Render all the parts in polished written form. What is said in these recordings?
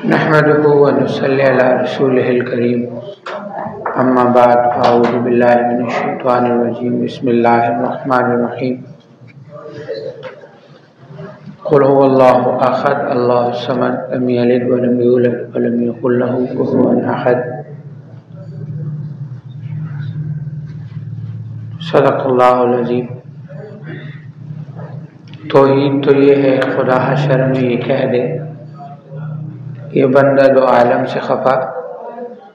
نحمده ونصلي على رسوله الكريم اما بعد اعوذ بالله من الشیطان الرجیم بسم اللہ الرحمن الرحیم قل هو اللہ احد اللہ الصمد لم یلد ولم یولد ولم یکن له کفوا احد صدق اللہ العظیم۔ توحید تو یہ ہے خدا حشر میں یہ کہہ دے یہ بندہ دو عالم سے خفا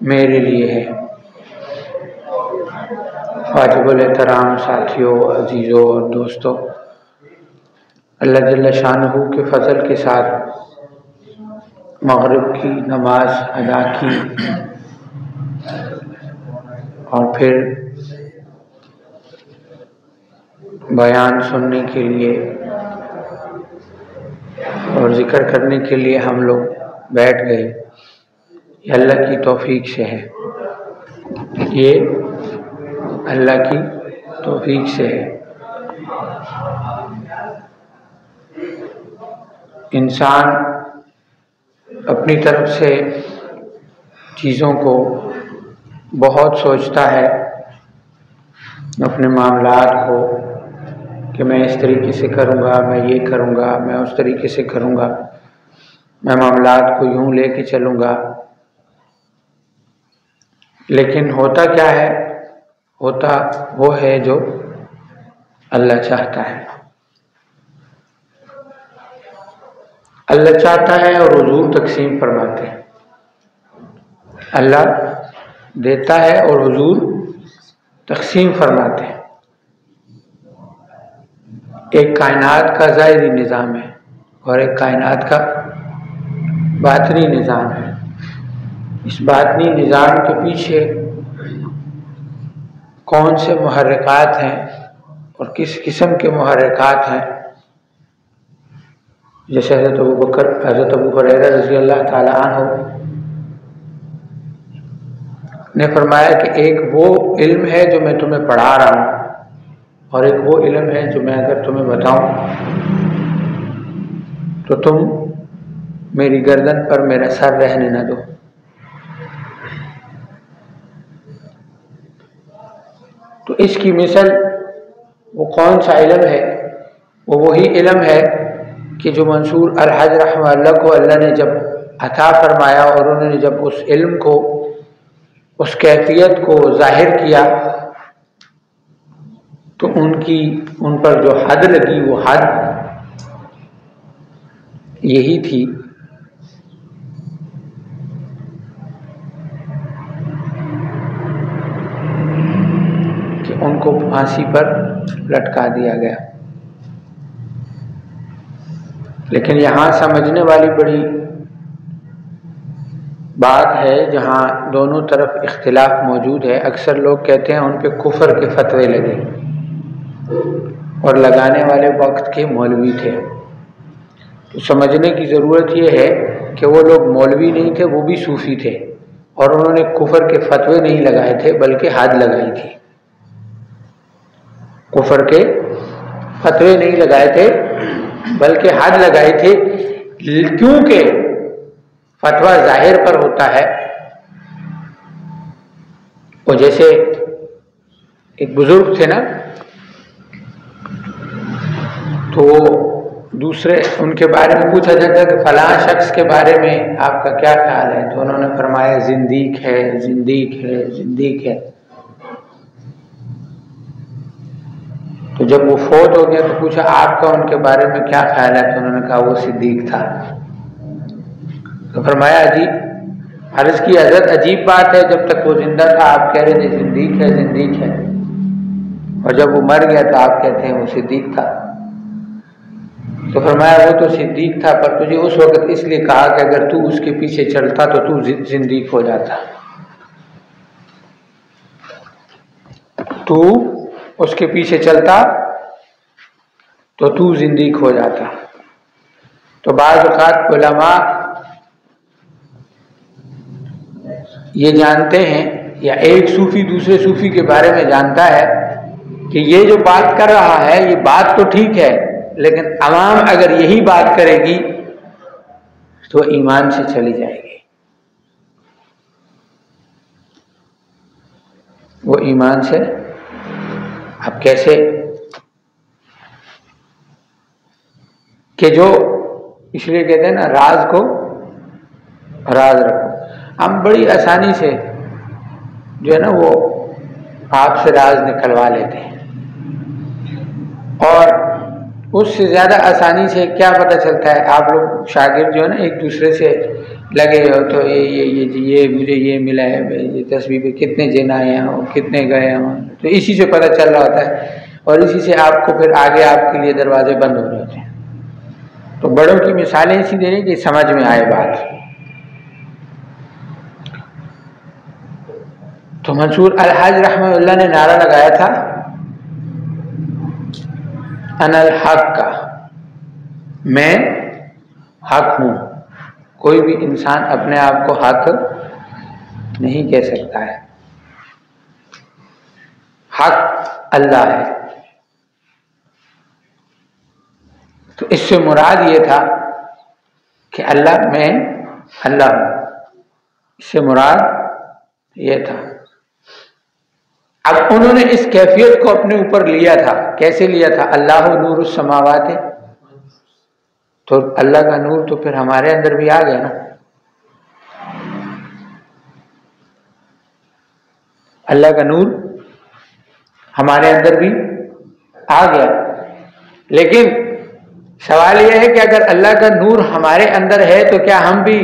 میرے لیے ہے۔ واجب الاحترام ساتھیوں، عزیزوں اور دوستوں، اللہ جل شانہ کے فضل کے ساتھ مغرب کی نماز ادا کی اور پھر بیان سننے کے لیے اور ذکر کرنے کے لیے ہم لوگ بیٹھ گئے۔ یہ اللہ کی توفیق سے ہے، یہ اللہ کی توفیق سے ہے۔ انسان اپنی طرف سے چیزوں کو بہت سوچتا ہے، اپنے معاملات کو کہ میں اس طریقے سے کروں گا، میں یہ کروں گا، میں اس طریقے سے کروں گا، میں معاملات کو یوں لے کے چلوں گا۔ لیکن ہوتا کیا ہے؟ ہوتا وہ ہے جو اللہ چاہتا ہے۔ اللہ چاہتا ہے اور حضور تقسیم فرماتے ہیں۔ اللہ دیتا ہے اور حضور تقسیم فرماتے ہیں۔ ایک کائنات کا ظاہری نظام ہے اور ایک کائنات کا باطنی نظام ہے۔ اس باطنی نظام کے پیچھے کون سے محرکات ہیں اور کس قسم کے محرکات ہیں، جیسے حضرت ابو ہریرہ رضی اللہ تعالی عنہ نے فرمایا کہ ایک وہ علم ہے جو میں تمہیں پڑھا رہا ہوں اور ایک وہ علم ہے جو میں اگر تمہیں بتاؤں تو تم میری گردن پر میرا سر رہنے نہ دو۔ تو اس کی مثل وہ کون سا علم ہے؟ وہ وہی علم ہے کہ جو منصور الحج رحمہ اللہ کو اللہ نے جب عطا فرمایا اور انہوں نے جب اس علم کو، اس کیفیت کو ظاہر کیا تو ان پر جو حد لگی وہ حد یہی تھی کہ ان کو پھانسی پر لٹکا دیا گیا۔ لیکن یہاں سمجھنے والی بڑی بات ہے، جہاں دونوں طرف اختلاف موجود ہے۔ اکثر لوگ کہتے ہیں ان پہ کفر کے فتوے لگے اور لگانے والے وقت کے مولوی تھے۔ تو سمجھنے کی ضرورت یہ ہے کہ وہ لوگ مولوی نہیں تھے، وہ بھی صوفی تھے، اور انہوں نے کفر کے فتوے نہیں لگائے تھے بلکہ حد لگائی تھی۔ کفر کے فتوے نہیں لگائے تھے بلکہ حد لگائی تھی، کیونکہ فتویٰ ظاہر پر ہوتا ہے۔ وہ جیسے ایک بزرگ تھے نا، تو دوسرے ان کے بارے میں پوچھا جاتا کہ فلاں شخص کے بارے میں آپ کا کیا خیال ہے؟ تو انہوں نے فرمایا زندیق ہے، زندیق ہے، زندیق ہے۔ تو جب وہ فوت ہو گیا تو پوچھا آپ کا ان کے بارے میں کیا خیال ہے؟ تو انہوں نے کہا وہ صدیق تھا۔ تو فرمایا عجیب، عرض کی حضرت عجیب بات ہے، جب تک وہ زندہ تھا آپ کہہ رہے تھے زندیق ہے، زندیق ہے، اور جب وہ مر گیا تو آپ کہتے ہیں وہ صدیق تھا۔ تو فرمایا وہ تو صدیق تھا، پر تجھے اس وقت اس لیے کہا کہ اگر تو اس کے پیچھے چلتا تو تو زندیق ہو جاتا، تو اس کے پیچھے چلتا تو تو زندیق ہو جاتا۔ تو بعض اوقات علماء یہ جانتے ہیں، یا ایک صوفی دوسرے صوفی کے بارے میں جانتا ہے کہ یہ جو بات کر رہا ہے یہ بات تو ٹھیک ہے، لیکن عوام اگر یہی بات کرے گی تو ایمان سے چلی جائے گی. وہ ایمان سے اب کیسے کہ جو اس لیے کہتے ہیں نا راز کو راز رکھو. ہم بڑی آسانی سے جو ہے نا وہ آپ سے راز نکلوا لیتے ہیں، اور اس سے زیادہ آسانی سے کیا پتہ چلتا ہے. آپ لوگ شاگرد جو ہے نا ایک دوسرے سے لگے ہو تو یہ مجھے یہ ملا ہے، یہ تسبیح پہ کتنے جن آئے ہیں اور کتنے گئے ہوں، تو اسی سے پتہ چل رہا ہوتا ہے، اور اسی سے آپ کو پھر آگے آپ کے لیے دروازے بند ہو رہے ہوتے ہیں. تو بڑوں کی مثالیں اسی دے رہی کہ سمجھ میں آئے بات. تو منصور الحاج رحمہ اللہ نے نعرہ لگایا تھا انا الحق کا، میں حق ہوں. کوئی بھی انسان اپنے آپ کو حق نہیں کہہ سکتا ہے، حق اللہ ہے. تو اس سے مراد یہ تھا کہ اللہ میں اللہ ہوں، اس سے مراد یہ تھا. اب انہوں نے اس کیفیت کو اپنے اوپر لیا تھا. کیسے لیا تھا؟ اللہ نور السماوات، تو اللہ کا نور تو پھر ہمارے اندر بھی آ گیا نا. اللہ کا نور ہمارے اندر بھی آ گیا. لیکن سوال یہ ہے کہ اگر اللہ کا نور ہمارے اندر ہے تو کیا ہم بھی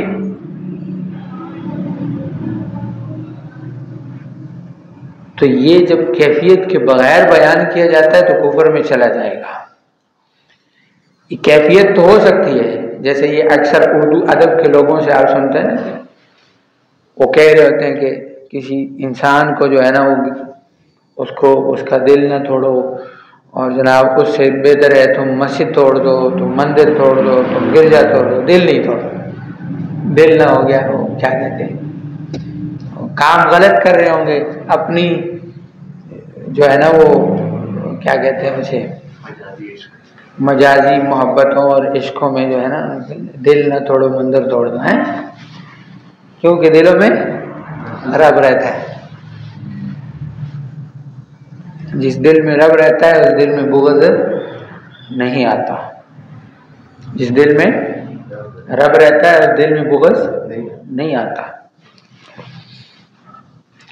تو یہ جب کیفیت کے بغیر بیان کیا جاتا ہے تو کفر میں چلا جائے گا. یہ کیفیت تو ہو سکتی ہے، جیسے یہ اکثر اردو ادب کے لوگوں سے آپ سنتے ہیں نا، وہ کہہ رہے ہوتے ہیں کہ کسی انسان کو جو ہے نا وہ اس کا دل نہ توڑو، اور جناب اس سے بہتر ہے تم مسجد توڑ دو، تم مندر توڑ دو، تم گرجا توڑ دو، دل نہیں توڑو. دل نہ ہو گیا وہ کیا کہتے ہیں، کام غلط کر رہے ہوں گے، اپنی جو ہے نا وہ کیا کہتے ہیں اسے مجازی محبتوں اور عشقوں میں جو ہے نا دل نہ توڑو مندر توڑ دو، ہیں کیونکہ دلوں میں رب رہتا ہے. جس دل میں رب رہتا ہے اس دل میں بغض نہیں آتا. جس دل میں رب رہتا ہے اس دل میں بغض نہیں آتا.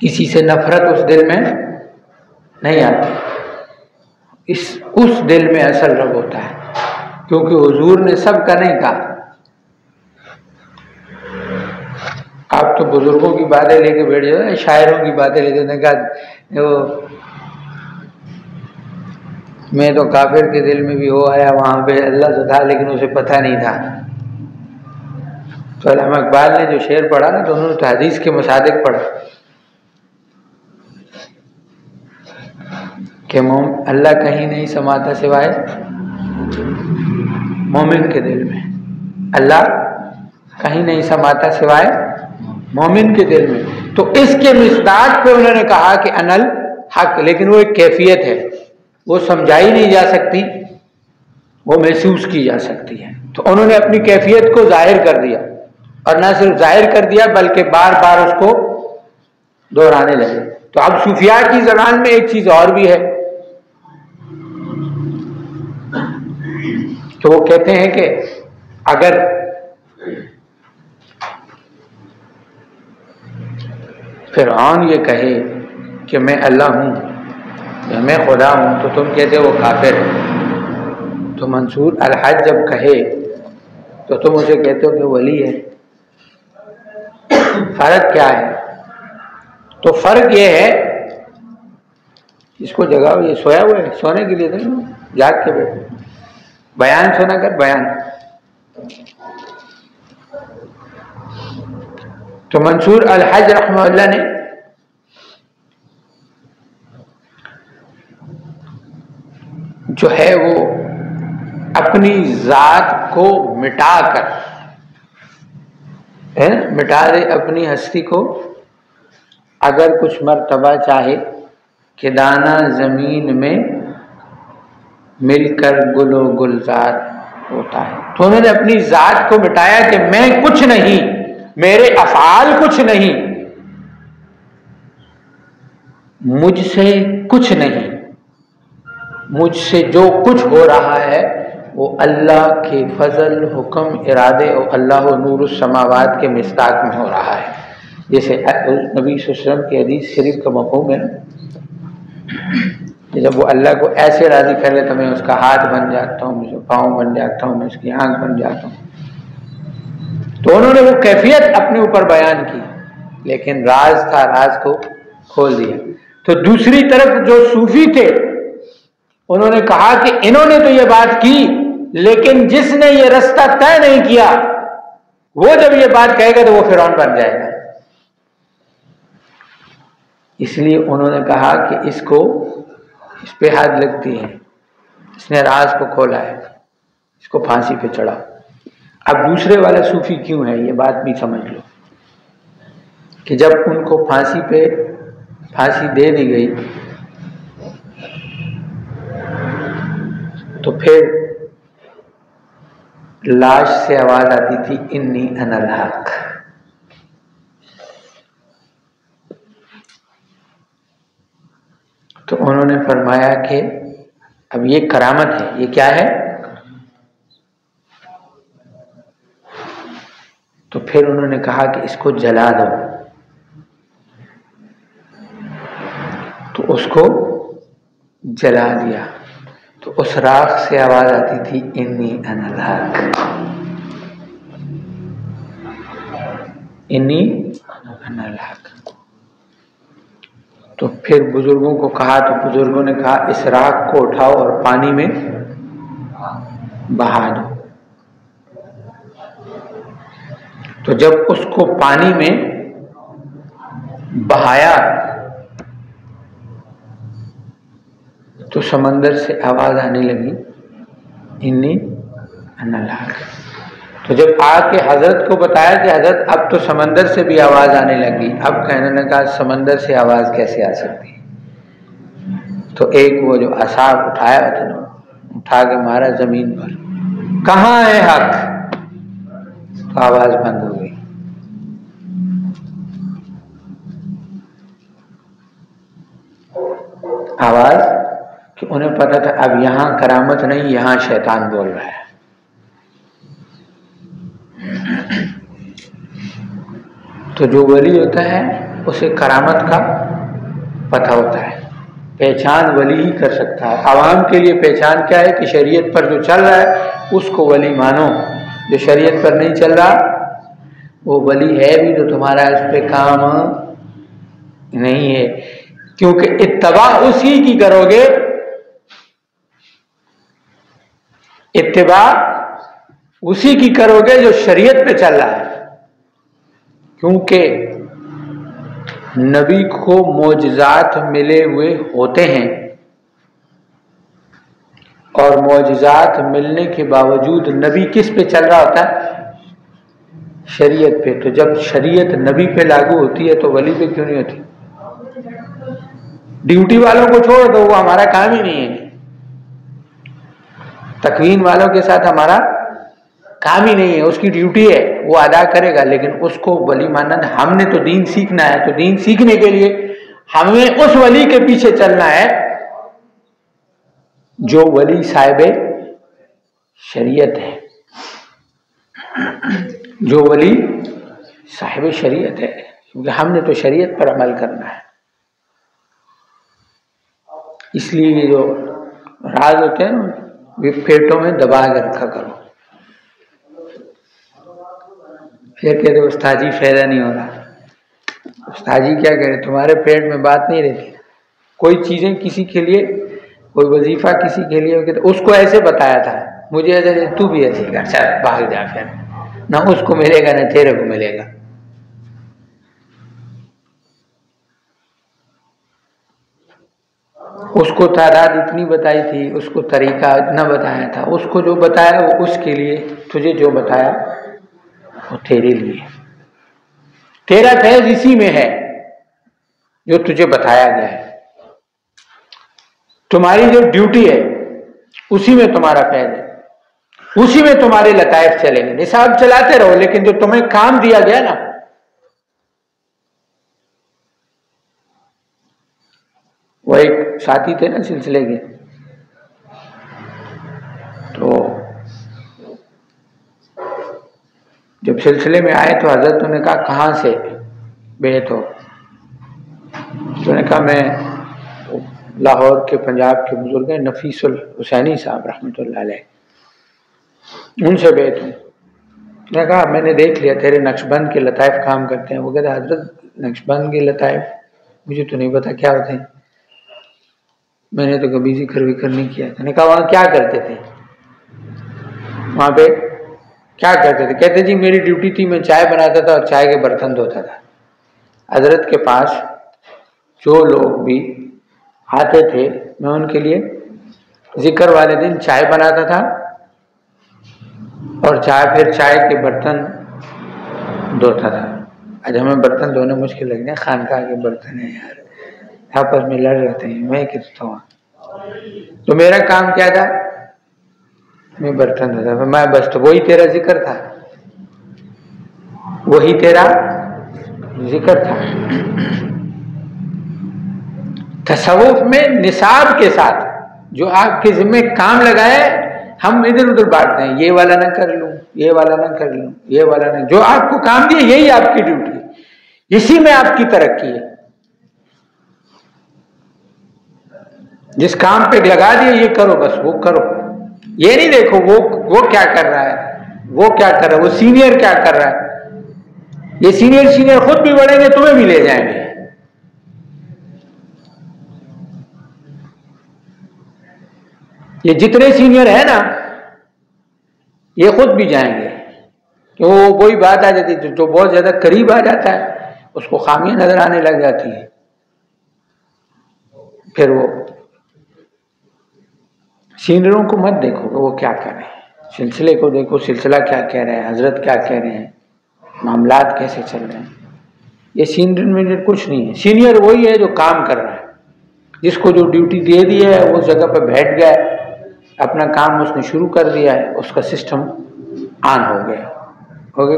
کسی سے نفرت اس دل میں نہیں آتی. اس دل میں اصل رب ہوتا ہے، کیونکہ حضور نے سب کا نہیں کہا. آپ تو بزرگوں کی باتیں لے کے بیٹھ جاؤ، شاعروں کی باتیں لے کے کہا میں تو کافر کے دل میں بھی ہو آیا، وہاں پہ اللہ تو تھا لیکن اسے پتہ نہیں تھا. تو علامہ اقبال نے جو شعر پڑھا نا تو انہوں نے تو حدیث کے مصادق پڑھا کہ اللہ کہیں نہیں سماتا سوائے مومن کے دل میں. اللہ کہیں نہیں سماتا سوائے مومن کے دل میں. تو اس کے مصداق پہ انہوں نے کہا کہ انل حق، لیکن وہ ایک کیفیت ہے، وہ سمجھائی نہیں جا سکتی، وہ محسوس کی جا سکتی ہے. تو انہوں نے اپنی کیفیت کو ظاہر کر دیا، اور نہ صرف ظاہر کر دیا بلکہ بار بار اس کو دہرانے لگے. تو اب صوفیاء کی زبان میں ایک چیز اور بھی ہے تو وہ کہتے ہیں کہ اگر فرعون یہ کہے کہ میں اللہ ہوں یا میں خدا ہوں تو تم کہتے وہ کافر ہے. تو منصور الحج جب کہے تو تم اسے کہتے ہو کہ ولی ہے. فرق کیا ہے؟ تو فرق یہ ہے، اس کو جگاؤ، یہ سویا ہوا ہے، سونے کے لیے نہیں، جاگ کے بیٹھے، بیان سونا کر بیان. تو منصور الحج رحمہ اللہ نے جو ہے وہ اپنی ذات کو مٹا کر مٹا دے اپنی ہستی کو. اگر کچھ مرتبہ چاہے کہ دانہ زمین میں مل کر گل و گلزار ہوتا ہے. تو انہوں نے اپنی ذات کو مٹایا کہ میں کچھ نہیں، میرے افعال کچھ نہیں، مجھ سے کچھ نہیں، مجھ سے جو کچھ ہو رہا ہے وہ اللہ کے فضل، حکم، ارادے اور اللہ نور السماوات کے مصداق میں ہو رہا ہے. جیسے نبی صلی اللہ علیہ وسلم کی حدیث شریف کا مفہوم ہے کہ جب وہ اللہ کو ایسے راضی کر لے تو میں اس کا ہاتھ بن جاتا ہوں، میں اس کا پاؤں بن جاتا ہوں، میں اس کی آنکھ بن جاتا ہوں. تو انہوں نے وہ کیفیت اپنے اوپر بیان کی، لیکن راز تھا، راز کو کھول دیا. تو دوسری طرف جو صوفی تھے انہوں نے کہا کہ انہوں نے تو یہ بات کی، لیکن جس نے یہ رستہ طے نہیں کیا وہ جب یہ بات کہے گا تو وہ فرعون بن جائے گا. اس لیے انہوں نے کہا کہ اس پہ حد لگتی ہے، اس نے راز کو کھولا ہے، اس کو پھانسی پہ چڑھاؤ. اب دوسرے والا صوفی کیوں ہے یہ بات بھی سمجھ لو کہ جب ان کو پھانسی دے دی گئی تو پھر لاش سے آواز آتی تھی انی انا الحق. تو انہوں نے فرمایا کہ اب یہ کرامت ہے، یہ کیا ہے؟ تو پھر انہوں نے کہا کہ اس کو جلا دو. تو اس کو جلا دیا تو اس راکھ سے آواز آتی تھی انی انا الحق، انی انا الحق. تو پھر بزرگوں کو کہا تو بزرگوں نے کہا اس راکھ کو اٹھاؤ اور پانی میں بہا دو. تو جب اس کو پانی میں بہایا تو سمندر سے آواز آنے لگی انی انا الحق. تو جب آ کے حضرت کو بتایا کہ حضرت اب تو سمندر سے بھی آواز آنے لگی، اب کہنے لگا سمندر سے آواز کیسے آ سکتی؟ تو ایک وہ جو اصحاب اٹھایا تھا نا، اٹھا کے مارا زمین پر، کہاں ہے حق؟ تو آواز بند ہو گئی. آواز کہ انہیں پتا تھا اب یہاں کرامت نہیں، یہاں شیطان بول رہا ہے. تو جو ولی ہوتا ہے اسے کرامت کا پتہ ہوتا ہے، پہچان ولی ہی کر سکتا ہے. عوام کے لیے پہچان کیا ہے کہ شریعت پر جو چل رہا ہے اس کو ولی مانو، جو شریعت پر نہیں چل رہا وہ ولی ہے بھی تو تمہارا اس پہ کام نہیں ہے، کیونکہ اتباع اسی کی کرو گے، اتباع اسی کی کرو گے جو شریعت پہ چل رہا ہے. کیونکہ نبی کو معجزات ملے ہوئے ہوتے ہیں اور معجزات ملنے کے باوجود نبی کس پہ چل رہا ہوتا ہے؟ شریعت پہ. تو جب شریعت نبی پہ لاگو ہوتی ہے تو ولی پہ کیوں نہیں ہوتی؟ ڈیوٹی والوں کو چھوڑ دو، وہ ہمارا کام ہی نہیں ہے. تکوین والوں کے ساتھ ہمارا کام ہی نہیں ہے، اس کی ڈیوٹی ہے وہ ادا کرے گا، لیکن اس کو ولی ماننا. ہم نے تو دین سیکھنا ہے، تو دین سیکھنے کے لیے ہمیں اس ولی کے پیچھے چلنا ہے جو ولی صاحب شریعت ہے، جو ولی صاحب شریعت ہے، کیونکہ ہم نے تو شریعت پر عمل کرنا ہے. اس لیے یہ جو راز ہوتے ہیں نا پیٹوں میں دبا کے رکھا کرو. پھر کہتے استاد جی فائدہ نہیں ہو رہا. استاد جی کیا کرے، تمہارے پیٹ میں بات نہیں رہتی. کوئی چیزیں کسی کے لیے، کوئی وظیفہ کسی کے لیے اس کو ایسے بتایا تھا، مجھے ایسے تو بھی ایسے کر، چل بھاگ جا، پھر نہ اس کو ملے گا نہ تیرے کو ملے گا. اس کو تعداد اتنی بتائی تھی، اس کو طریقہ اتنا بتایا تھا، اس کو جو بتایا وہ اس کے لیے، تجھے جو بتایا وہ تیرے لیے. تیرا فیض اسی میں ہے جو تجھے بتایا گیا ہے. تمہاری جو ڈیوٹی ہے اسی میں تمہارا فیض ہے. اسی میں تمہارے لطائف چلیں گے. نصاب چلاتے رہو، لیکن جو تمہیں کام دیا گیا نا، وہ ایک ساتھی تھے نا سلسلے کے، تو جب سلسلے میں آئے تو حضرت نے کہا کہاں سے بیعت ہو؟ تو نے کہا میں لاہور کے پنجاب کے بزرگ ہیں نفیس الحسینی صاحب رحمۃ اللہ علیہ، ان سے بیعت ہوں. میں نے کہا میں نے دیکھ لیا تیرے نقش بند کے لطائف کام کرتے ہیں. وہ کہتے ہیں حضرت نقش بند کے لطائف مجھے تو نہیں پتا کیا ہوتے ہیں، میں نے تو کبھی ذکر وکر نہیں کیا. میں نے کہا وہاں کیا کرتے تھے؟ وہاں پہ کیا کرتے تھے؟ کہتے جی میری ڈیوٹی تھی، میں چائے بناتا تھا اور چائے کے برتن دھوتا تھا. حضرت کے پاس جو لوگ بھی آتے تھے میں ان کے لیے ذکر والے دن چائے بناتا تھا اور پھر چائے کے برتن دھوتا تھا. آج ہمیں برتن دھونے مشکل لگتے ہیں، خانقاہ کے برتن ہیں یار، آپس میں لڑ رہتے ہیں، میں کس طرح. تو میرا کام کیا تھا؟ میں برتن دھوتا تھا. میں بس تو وہی تیرا ذکر تھا، وہی تیرا ذکر تھا. تصوف میں نصاب کے ساتھ جو آپ کے ذمہ کام لگائے ہم ادھر ادھر بانٹتے ہیں، یہ والا نہ کر لوں، یہ والا نہ کر لوں، یہ والا نہ. جو آپ کو کام دیا یہی آپ کی ڈیوٹی ہے، اسی میں آپ کی ترقی ہے. جس کام پہ لگا دیا یہ کرو، بس وہ کرو. یہ نہیں دیکھو وہ کیا کر رہا ہے، وہ کیا کر رہا ہے، وہ سینئر کیا کر رہا ہے. یہ سینئر خود بھی بڑھیں گے، تمہیں بھی لے جائیں گے. یہ جتنے سینئر ہیں نا یہ خود بھی جائیں گے. کہ وہی بات آ جاتی ہے، جو بہت زیادہ قریب آ جاتا ہے اس کو خامیاں نظر آنے لگ جاتی ہیں. پھر وہ سینئروں کو مت دیکھو کہ وہ کیا کر رہے ہیں، سلسلے کو دیکھو، سلسلہ کیا کہہ رہے ہیں، حضرت کیا کہہ رہے ہیں، معاملات کیسے چل رہے ہیں. یہ سینئر میں کچھ نہیں ہے. سینئر وہی ہے جو کام کر رہا ہے، جس کو جو ڈیوٹی دے دی ہے اس جگہ پہ بیٹھ گیا ہے، اپنا کام اس نے شروع کر دیا ہے، اس کا سسٹم آن ہو گیا.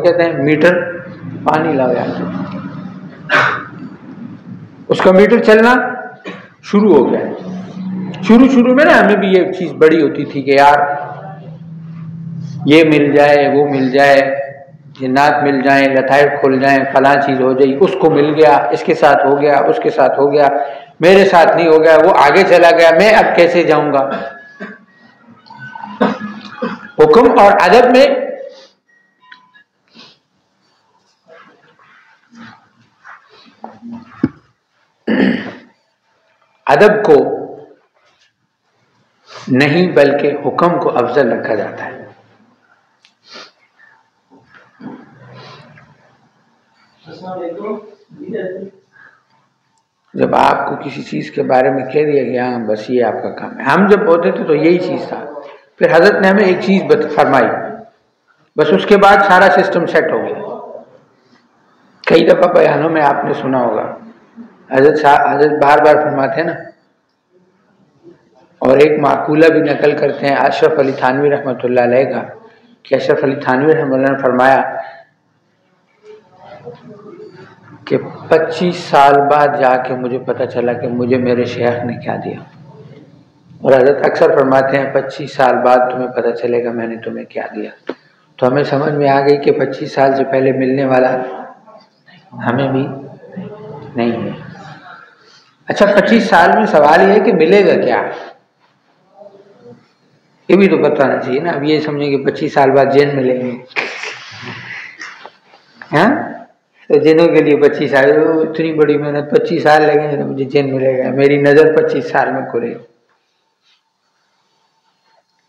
کہتے ہیں میٹر پانی لگا، اس کا میٹر چلنا شروع ہو گیا. شروع میں نا ہمیں بھی یہ چیز بڑی ہوتی تھی کہ یار یہ مل جائے، وہ مل جائے، جنات مل جائیں، لطائف کھل جائیں، فلاں چیز ہو جائے، اس کو مل گیا، اس کے ساتھ ہو گیا، اس کے ساتھ ہو گیا، میرے ساتھ نہیں ہو گیا، وہ آگے چلا گیا، میں اب کیسے جاؤں گا. حکم اور ادب میں ادب کو نہیں بلکہ حکم کو افضل رکھا جاتا ہے. جب آپ کو کسی چیز کے بارے میں کہہ دیا گیا بس یہ آپ کا کام ہے. ہم جب ہوتے تھے تو یہی چیز تھا. پھر حضرت نے ہمیں ایک چیز فرمائی، بس اس کے بعد سارا سسٹم سیٹ ہو گیا. کئی دفعہ بیانوں میں آپ نے سنا ہوگا حضرت بار بار فرماتے ہیں نا، اور ایک معقولہ بھی نقل کرتے ہیں اشرف علی تھانوی رحمۃ اللہ علیہ کا، کہ اشرف علی تھانوی رحمۃ اللہ نے فرمایا کہ 25 سال بعد جا کے مجھے پتہ چلا کہ مجھے میرے شیخ نے کیا دیا. اور حضرت اکثر فرماتے ہیں 25 سال بعد تمہیں پتہ چلے گا میں نے تمہیں کیا دیا. تو ہمیں سمجھ میں آ گئی کہ 25 سال سے پہلے ملنے والا ہمیں بھی نہیں ہے. اچھا 25 سال میں سوال یہ ہے کہ ملے گا کیا، یہ بھی تو بتانا چاہیے نا. اب یہ سمجھیں کہ 25 سال بعد جین ملیں گے، ہاں تو جنوں کے لیے 25 سال، اتنی بڑی محنت، 25 سال لگیں گے مجھے جین ملے گا، میری نظر 25 سال میں کھلے.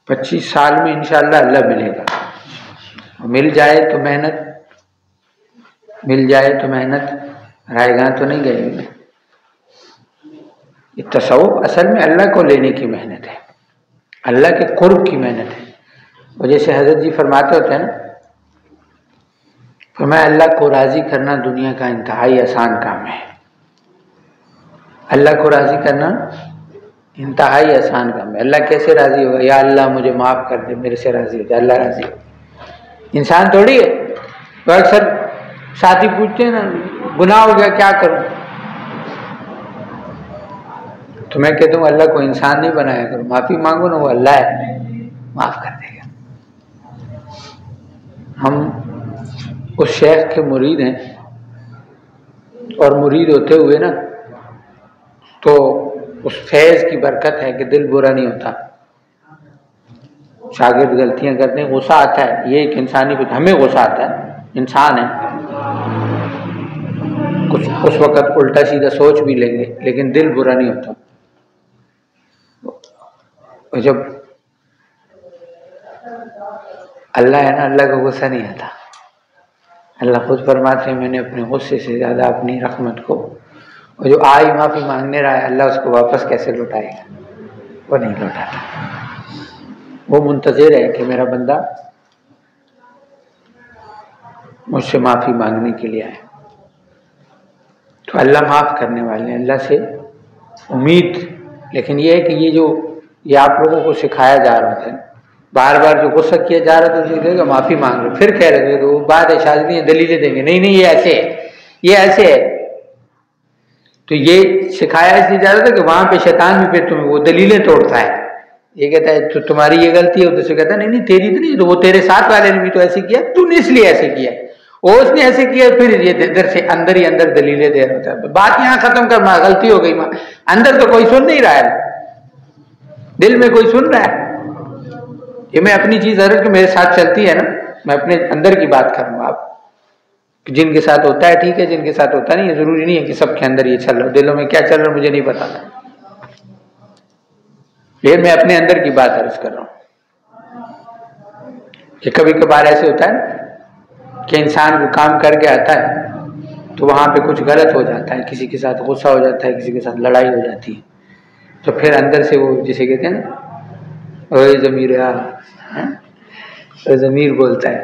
25 سال میں انشاءاللہ اللہ ملے گا. مل جائے تو محنت رائے گاں تو نہیں گئے گی. یہ تصوف اصل میں اللہ کو لینے کی محنت ہے، اللہ کے قرب کی محنت ہے. اور جیسے حضرت جی فرماتے ہوتے ہیں نا، فرمایا اللہ کو راضی کرنا دنیا کا انتہائی آسان کام ہے. اللہ کو راضی کرنا انتہائی آسان کام ہے. اللہ کیسے راضی ہوگا؟ یا اللہ مجھے معاف کر دے، میرے سے راضی ہو جائے. اللہ راضی ہو، انسان تھوڑی ہے. تو اکثر ساتھی پوچھتے ہیں نا گناہ ہو گیا کیا کروں، تو میں کہتا ہوں اللہ کو انسان نہیں بنایا کرو، معافی مانگو نا، وہ اللہ ہے معاف کر دے گا. ہم اس شیخ کے مرید ہیں، اور مرید ہوتے ہوئے نا تو اس فیض کی برکت ہے کہ دل برا نہیں ہوتا. شاگرد غلطیاں کرتے ہیں، غصہ آتا ہے، یہ ایک انسانی کچھ، ہمیں غصہ آتا ہے، انسان ہے، کچھ اس وقت الٹا سیدھا سوچ بھی لیں گے، لیکن دل برا نہیں ہوتا. اور جب اللہ ہے نا، اللہ کا غصہ نہیں آتا. اللہ خود فرماتے ہیں میں نے اپنے غصے سے زیادہ اپنی رحمت کو، اور جو آئی معافی مانگنے رہا ہے اللہ اس کو واپس کیسے لوٹائے گا؟ وہ نہیں لوٹاتا. وہ منتظر ہے کہ میرا بندہ مجھ سے معافی مانگنے کے لیے آئے. تو اللہ معاف کرنے والے ہیں، اللہ سے امید. لیکن یہ ہے کہ یہ آپ لوگوں کو سکھایا جا رہا ہے، بار بار جو غصہ کیا جا رہا تھا تو معافی مانگ لو، پھر کہہ رہے تھے وہ بات ہے شاذلی دلیلیں دیں گے، نہیں یہ ایسے ہے، یہ ایسے ہے. تو یہ سکھایا اس لیے جا رہا تھا کہ وہاں پہ شیطان بھی پھر تمہیں وہ دلیلیں توڑتا ہے. یہ کہتا ہے تو تمہاری یہ غلطی ہے، دوسرے کہتا ہے نہیں تیری تو نہیں، تو وہ تیرے ساتھ والے نے بھی تو ایسے کیا، تو نے اس لیے ایسے کیا، وہ اس نے ایسے کیا. پھر یہ ادھر سے اندر ہی اندر دلیلیں دے رہا تھا. بات یہاں ختم کر، غلطی ہو گئی، اندر تو کوئی سن نہیں رہا ہے، دل میں کوئی سن رہا ہے. یہ میں اپنی چیز حضرت کہ میرے ساتھ چلتی ہے نا، میں اپنے اندر کی بات کروں. آپ جن کے ساتھ ہوتا ہے ٹھیک ہے، جن کے ساتھ ہوتا نہیں ہے، ضروری نہیں ہے کہ سب کے اندر یہ چل رہا، دلوں میں کیا چل رہا مجھے نہیں پتا. یہ میں اپنے اندر کی بات عرض کر رہا ہوں کہ کبھی کبھار ایسے ہوتا ہے کہ انسان کو کام کر کے آتا ہے تو وہاں پہ کچھ غلط ہو جاتا ہے، کسی کے ساتھ غصہ ہو جاتا ہے، کسی کے ساتھ لڑائی ہو جاتی ہے، تو پھر اندر سے وہ جسے کہتے ہیں نا اوے ضمیر، ضمیر بولتا ہے،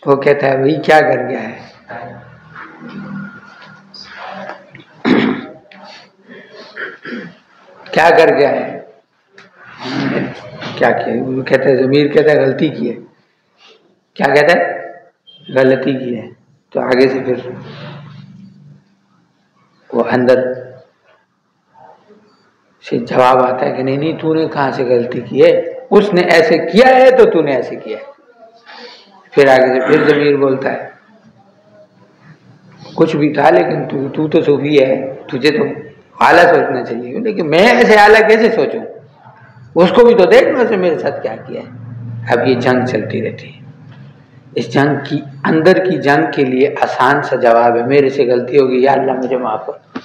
وہ کہتا ہے بھائی کیا کر گیا ہے، کیا کر گیا ہے، کیا کیا. وہ کہتا ہے ضمیر کہتا ہے غلطی کی ہے. کیا کہتا ہے؟ غلطی کی ہے. تو آگے سے پھر وہ اندر سے جواب آتا ہے کہ نہیں تو نے کہاں سے غلطی کی ہے، اس نے ایسے کیا ہے تو تو نے ایسے کیا ہے. پھر آگے سے پھر ضمیر بولتا ہے کچھ بھی تھا لیکن تو صوفی ہے، تجھے تو اعلیٰ سوچنا چاہیے. لیکن میں ایسے اعلیٰ کیسے سوچوں، اس کو بھی تو دیکھ ویسے میرے ساتھ کیا کیا ہے. اب یہ جنگ چلتی رہتی ہے. اس جنگ کی اندر کی جنگ کے لیے آسان سا جواب ہے میرے سے غلطی ہوگی یا اللہ مجھے معاف کر.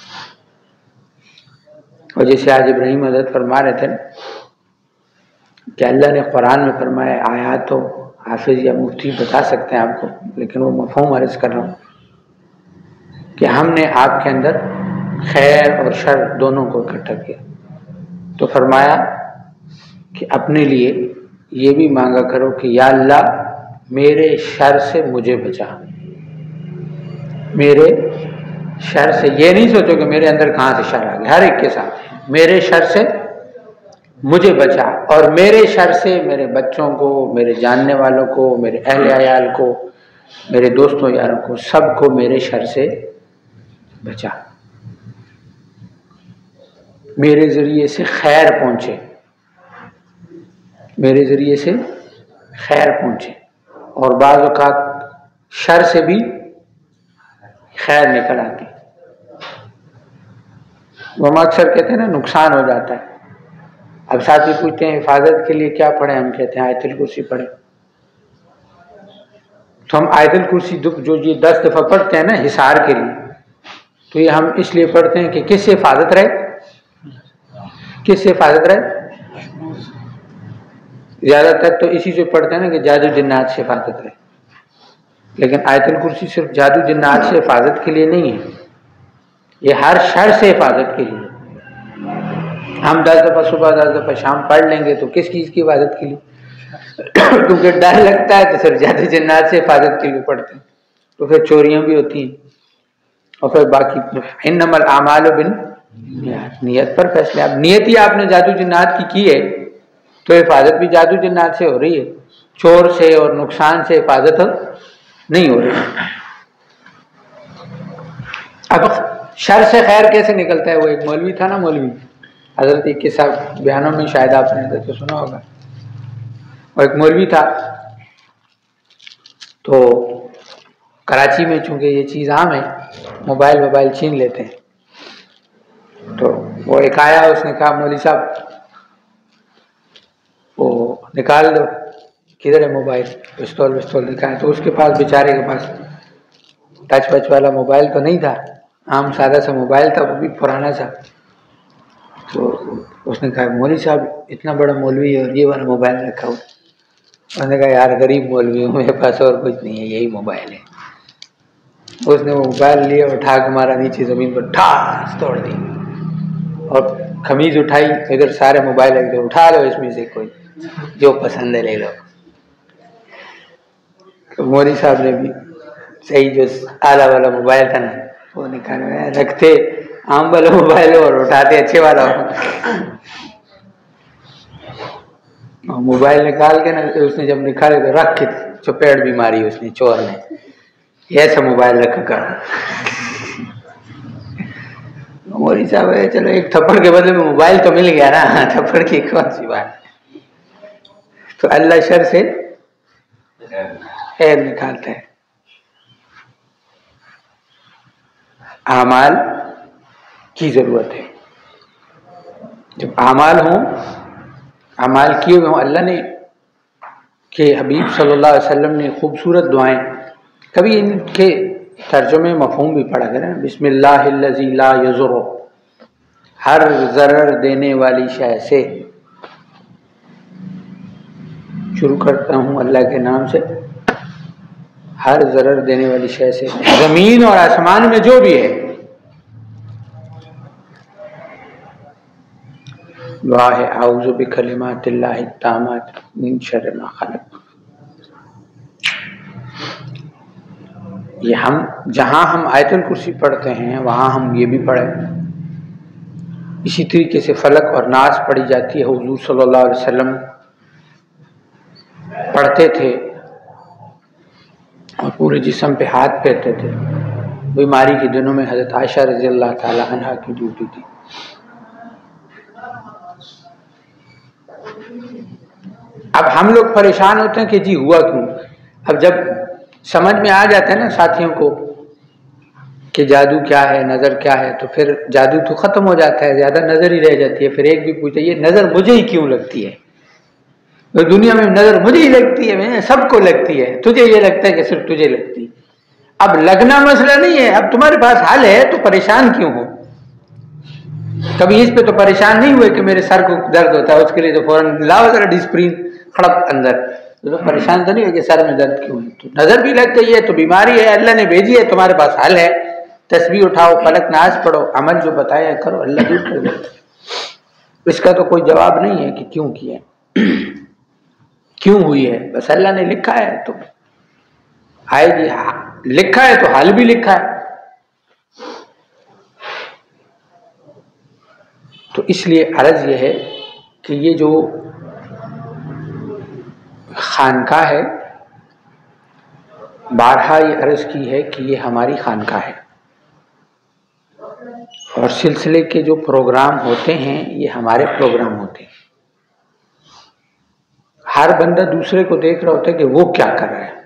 اور جیسے آج ابراہیم حضرت فرما رہے تھے کہ اللہ نے قرآن میں فرمایا، آیات تو حافظ یا مفتی بتا سکتے ہیں آپ کو، لیکن وہ مفہوم عرض کر رہا ہوں کہ ہم نے آپ کے اندر خیر اور شر دونوں کو اکٹھا کیا. تو فرمایا کہ اپنے لیے یہ بھی مانگا کرو کہ یا اللہ میرے شر سے مجھے بچا. میرے شر سے، یہ نہیں سوچو کہ میرے اندر کہاں سے شر آ گیا، ہر ایک کے ساتھ میرے شر سے مجھے بچا، اور میرے شر سے میرے بچوں کو، میرے جاننے والوں کو، میرے اہل عیال کو، میرے دوستوں یاروں کو، سب کو میرے شر سے بچا. میرے ذریعے سے خیر پہنچے، میرے ذریعے سے خیر پہنچے. اور بعض اوقات شر سے بھی خیر نکل آتی. وہ ہم اکثر کہتے ہیں نا نقصان ہو جاتا ہے. اب ساتھی پوچھتے ہیں حفاظت کے لیے کیا پڑھیں، ہم کہتے ہیں آیت الکرسی پڑھیں. تو ہم آیت الکرسی جو یہ 10 دفعہ پڑھتے ہیں نا حصار کے لیے، تو یہ ہم اس لیے پڑھتے ہیں کہ کس سے حفاظت رہے، کس سے حفاظت رہے. زیادہ تر تو اسی سے پڑھتے ہیں نا کہ جادو جنات سے حفاظت رہے. لیکن آیت الکرسی صرف جادو جنات سے حفاظت کے لیے نہیں ہے، یہ ہر شر سے حفاظت کے لیے. ہم 10 دفعہ صبح 10 دفعہ شام پڑھ لیں گے تو کس چیز کی حفاظت کے لیے؟ کیونکہ ڈر لگتا ہے تو صرف جادو جنات سے حفاظت کے لیے پڑھتے ہیں. تو پھر چوریاں بھی ہوتی ہیں، اور پھر باقی انما الاعمال بالنیات، نیت پر فیصلے. اب نیت ہی آپ نے جادو جنات کی ہے تو حفاظت بھی جادو جنات سے ہو رہی ہے، چور سے اور نقصان سے حفاظت نہیں ہو رہی. اب شر سے خیر کیسے نکلتا ہے؟ وہ ایک مولوی تھا نا، مولوی حضرت کے ساتھ بیانوں میں شاید آپ نے تو سنا ہوگا. وہ ایک مولوی تھا، تو کراچی میں چونکہ یہ چیز عام ہے، موبائل چھین لیتے ہیں. تو وہ ایک آیا، اس نے کہا مولوی صاحب وہ نکال دو. کدھر ہے موبائل؟ پستول دکھائے. تو اس کے پاس بیچارے کے پاس ٹچ وچ والا موبائل تو نہیں تھا، عام سادہ سا موبائل تھا، وہ بھی پرانا سا. تو اس نے کہا مولوی صاحب اتنا بڑا مولوی ہے اور یہ والا موبائل رکھا ہوا. اس نے کہا یار غریب مولوی ہوں، میرے پاس اور کچھ نہیں ہے، یہی موبائل ہے. اس نے وہ موبائل لیا، اٹھا کے مارا نیچے زمین پر، ٹھاس توڑ دی. اور کمیز اٹھائی، ادھر سارے موبائل ادھر، اٹھا لو اس میں سے کوئی جو پسند ہے لے لو. تو مولوی صاحب نے بھی صحیح جو اعلیٰ والا موبائل تھا نا وہ نکالا، رکھتے عام والا موبائل اور اٹھاتے اچھے والا. موبائل نکال کے نا اس نے جب نکالے تو رکھ کے چپیڑ بھی ماری اس نے، چور نے. ایسا موبائل رکھا کر. مولوی صاحب ہے چلو ایک تھپڑ کے بدلے میں موبائل تو مل گیا نا، تھپڑ کی کون سی بات. تو اللہ شر سے خیر نکالتا ہے. اعمال کی ضرورت ہے. جب اعمال ہوں، اعمال کیے ہوئے ہوں، اللہ نے کہ حبیب صلی اللہ علیہ وسلم نے خوبصورت دعائیں، کبھی ان کے ترجمے مفہوم بھی پڑھا کریں. بسم اللہ الذی لا یضر، ہر ضرر دینے والی شے سے شروع کرتا ہوں اللہ کے نام سے، ہر ضرر دینے والی شے سے، زمین اور آسمان میں جو بھی ہے. دعا ہے اعوذ بکلمات اللہ التامات من شر ما خلق. یہ ہم جہاں ہم آیت الکرسی پڑھتے ہیں وہاں ہم یہ بھی پڑھیں. اسی طریقے سے فلق اور ناس پڑھی جاتی ہے. حضور صلی اللہ علیہ وسلم پڑھتے تھے اور پورے جسم پہ ہاتھ پھیرتے تھے. بیماری کے دنوں میں حضرت عائشہ رضی اللہ تعالی عنہا کی ڈیوٹی تھی. اب ہم لوگ پریشان ہوتے ہیں کہ جی ہوا کیوں. اب جب سمجھ میں آ جاتا ہے نا ساتھیوں کو کہ جادو کیا ہے، نظر کیا ہے، تو پھر جادو تو ختم ہو جاتا ہے، زیادہ نظر ہی رہ جاتی ہے. پھر ایک بھی پوچھتا یہ نظر مجھے ہی کیوں لگتی ہے؟ دنیا میں نظر مجھے ہی لگتی ہے، سب کو لگتی ہے، تجھے یہ لگتا ہے کہ صرف تجھے لگتی. اب لگنا مسئلہ نہیں ہے، اب تمہارے پاس حل ہے تو پریشان کیوں ہو؟ کبھی اس پہ تو پریشان نہیں ہوئے کہ میرے سر کو درد ہوتا ہے، اس کے لیے تو فوراً لاؤ ذرا ڈسپرین کھڑپ اندر. تو پریشان تو نہیں ہے کہ سر میں درد کیوں ہے. تو نظر بھی لگ گئی ہے تو بیماری ہے، اللہ نے بھیجی ہے، تمہارے پاس حل ہے. تسبیح اٹھاؤ، فلک ناز پڑھو، عمل جو بتایا کرو، اللہ دور کر دیتا. اس کا تو کوئی جواب نہیں ہے کہ کیوں کیا، کیوں ہوئی ہے، بس اللہ نے لکھا ہے تو آئے گی. لکھا ہے تو حل بھی لکھا ہے. تو اس لیے عرض یہ ہے کہ یہ جو خانقاہ ہے، بارہا یہ عرض کی ہے کہ یہ ہماری خانقاہ ہے، اور سلسلے کے جو پروگرام ہوتے ہیں یہ ہمارے پروگرام ہوتے ہیں. ہر بندہ دوسرے کو دیکھ رہا ہوتا ہے کہ وہ کیا کر رہا ہے،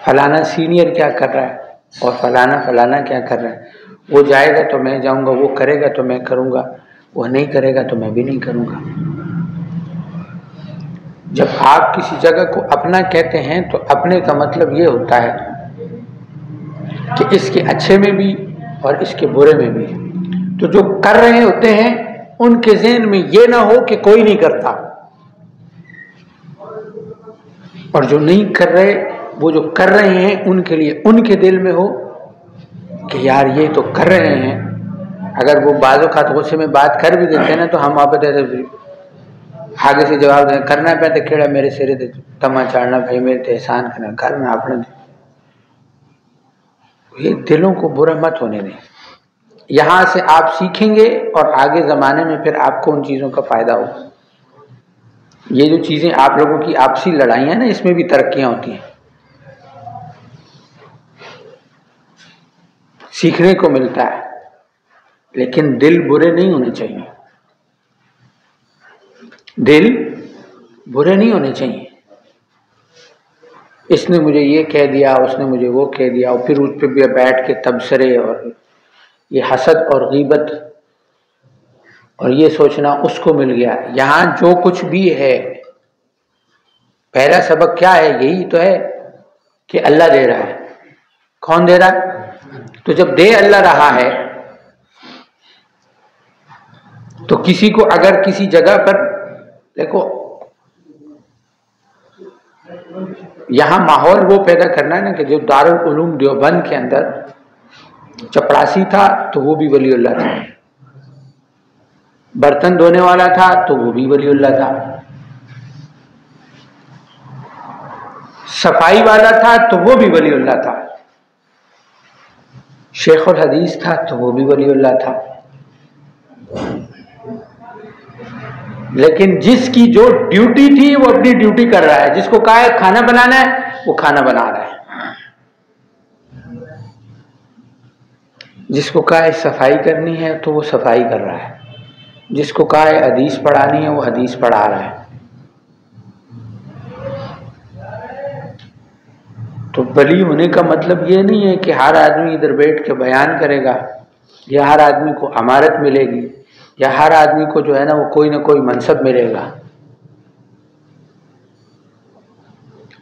فلانا سینئر کیا کر رہا ہے اور فلانا کیا کر رہا ہے. وہ جائے گا تو میں جاؤں گا، وہ کرے گا تو میں کروں گا، وہ نہیں کرے گا تو میں بھی نہیں کروں گا. جب آپ کسی جگہ کو اپنا کہتے ہیں تو اپنے کا مطلب یہ ہوتا ہے کہ اس کے اچھے میں بھی اور اس کے برے میں بھی. تو جو کر رہے ہوتے ہیں ان کے ذہن میں یہ نہ ہو کہ کوئی نہیں کرتا، اور جو نہیں کر رہے وہ جو کر رہے ہیں ان کے لیے ان کے دل میں ہو کہ یار یہ تو کر رہے ہیں. اگر وہ بعض اوقات غصے میں بات کر بھی دیتے ہیں نا تو ہم آپ آگے سے جواب دیں کرنا پہ تو کیڑا میرے سرے تما چاڑنا بھائی میرے تے احسان کرنا گھر میں اپنے یہ دلوں کو برا مت ہونے دیں. یہاں سے آپ سیکھیں گے اور آگے زمانے میں پھر آپ کو ان چیزوں کا فائدہ ہوگا. یہ جو چیزیں آپ لوگوں کی آپسی لڑائیاں نا، اس میں بھی ترقیاں ہوتی ہیں، سیکھنے کو ملتا ہے. لیکن دل برے نہیں ہونے چاہیے، دل برے نہیں ہونے چاہیے. اس نے مجھے یہ کہہ دیا، اس نے مجھے وہ کہہ دیا، اور پھر اس پہ بھی بیٹھ کے تبصرے اور یہ حسد اور غیبت اور یہ سوچنا اس کو مل گیا. یہاں جو کچھ بھی ہے، پہلا سبق کیا ہے؟ یہی تو ہے کہ اللہ دے رہا ہے. کون دے رہا ہے؟ تو جب دے اللہ رہا ہے تو کسی کو اگر کسی جگہ پر دیکھو، یہاں ماحول وہ پیدا کرنا ہے نا کہ جو دارالعلوم دیوبند کے اندر چپڑاسی تھا تو وہ بھی ولی اللہ تھا، برتن دھونے والا تھا تو وہ بھی ولی اللہ تھا، صفائی والا تھا تو وہ بھی ولی اللہ تھا، شیخ الحدیث تھا تو وہ بھی ولی اللہ تھا. لیکن جس کی جو ڈیوٹی تھی وہ اپنی ڈیوٹی کر رہا ہے. جس کو کہا ہے کھانا بنانا ہے وہ کھانا بنا رہا ہے، جس کو کہا ہے صفائی کرنی ہے تو وہ صفائی کر رہا ہے، جس کو کہا ہے حدیث پڑھانی ہے وہ حدیث پڑھا رہا ہے. تو ولی ہونے کا مطلب یہ نہیں ہے کہ ہر آدمی ادھر بیٹھ کے بیان کرے گا، یا ہر آدمی کو امارت ملے گی، یا ہر آدمی کو جو ہے نا وہ کوئی نہ کوئی منصب ملے گا.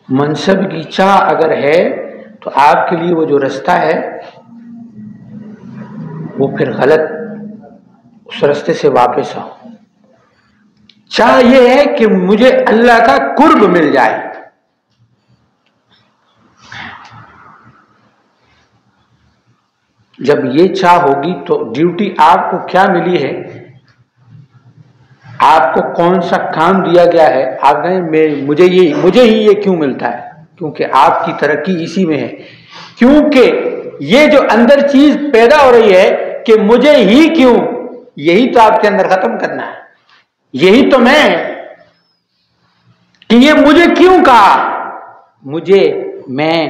منصب کی چاہ اگر ہے تو آپ کے لیے وہ جو رستہ ہے وہ پھر غلط، اس رستے سے واپس آؤ. چاہ یہ ہے کہ مجھے اللہ کا قرب مل جائے. جب یہ چاہ ہوگی تو ڈیوٹی آپ کو کیا ملی ہے، آپ کو کون سا کام دیا گیا ہے، آپ کہیں مجھے ہی یہ کیوں ملتا ہے؟ کیونکہ آپ کی ترقی اسی میں ہے. کیونکہ یہ جو اندر چیز پیدا ہو رہی ہے کہ مجھے ہی کیوں، یہی تو آپ کے اندر ختم کرنا ہے. یہی تو میں کہ یہ مجھے کیوں کہا، مجھے میں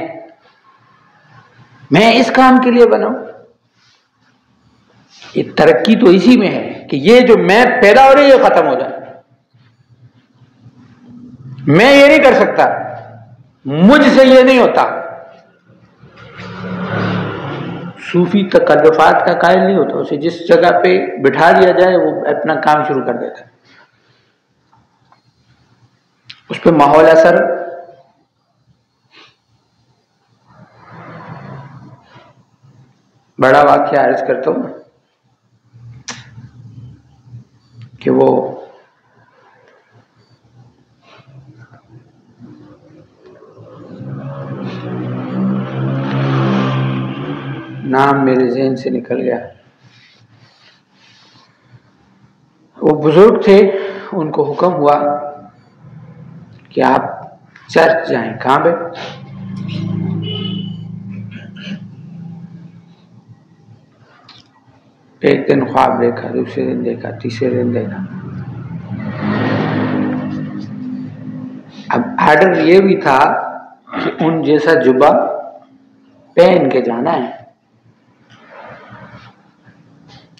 اس کام کے لیے بناؤں. یہ ترقی تو اسی میں ہے کہ یہ جو میں پیدا ہو رہی ہے یہ ختم ہو جائے. میں یہ نہیں کر سکتا، مجھ سے یہ نہیں ہوتا. صوفی تکلفات کا قائل نہیں ہوتا، اسے جس جگہ پہ بٹھا دیا جائے وہ اپنا کام شروع کر دیتا ہے. اس پہ ماحول اثر بڑا واقعہ عرض کرتا ہوں کہ وہ نام میرے ذہن سے نکل گیا. وہ بزرگ تھے، ان کو حکم ہوا کہ آپ چرچ جائیں. کہاں پہ؟ ایک دن خواب دیکھا، دوسرے دن دیکھا، تیسرے دن دیکھا. اب آرڈر یہ بھی تھا کہ ان جیسا جبہ پہن کے جانا ہے.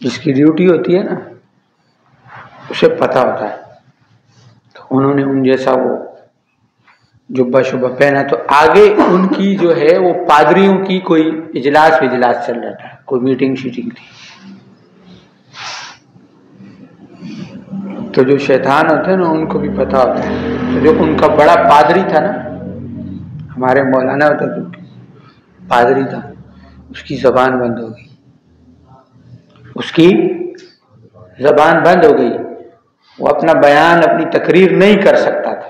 جس کی ڈیوٹی ہوتی ہے نا اسے پتہ ہوتا ہے. تو انہوں نے ان جیسا وہ جبہ شبہ پہنا. تو آگے ان کی جو ہے وہ پادریوں کی کوئی اجلاس چل رہا تھا، کوئی میٹنگ شیٹنگ تھی. تو جو شیطان ہوتے ہیں نا ان کو بھی پتہ ہوتا ہے. تو جو ان کا بڑا پادری تھا نا، ہمارے مولانا ہوتا جو پادری تھا، اس کی زبان بند ہو گئی. اس کی زبان بند ہو گئی، وہ اپنا بیان، اپنی تقریر نہیں کر سکتا تھا.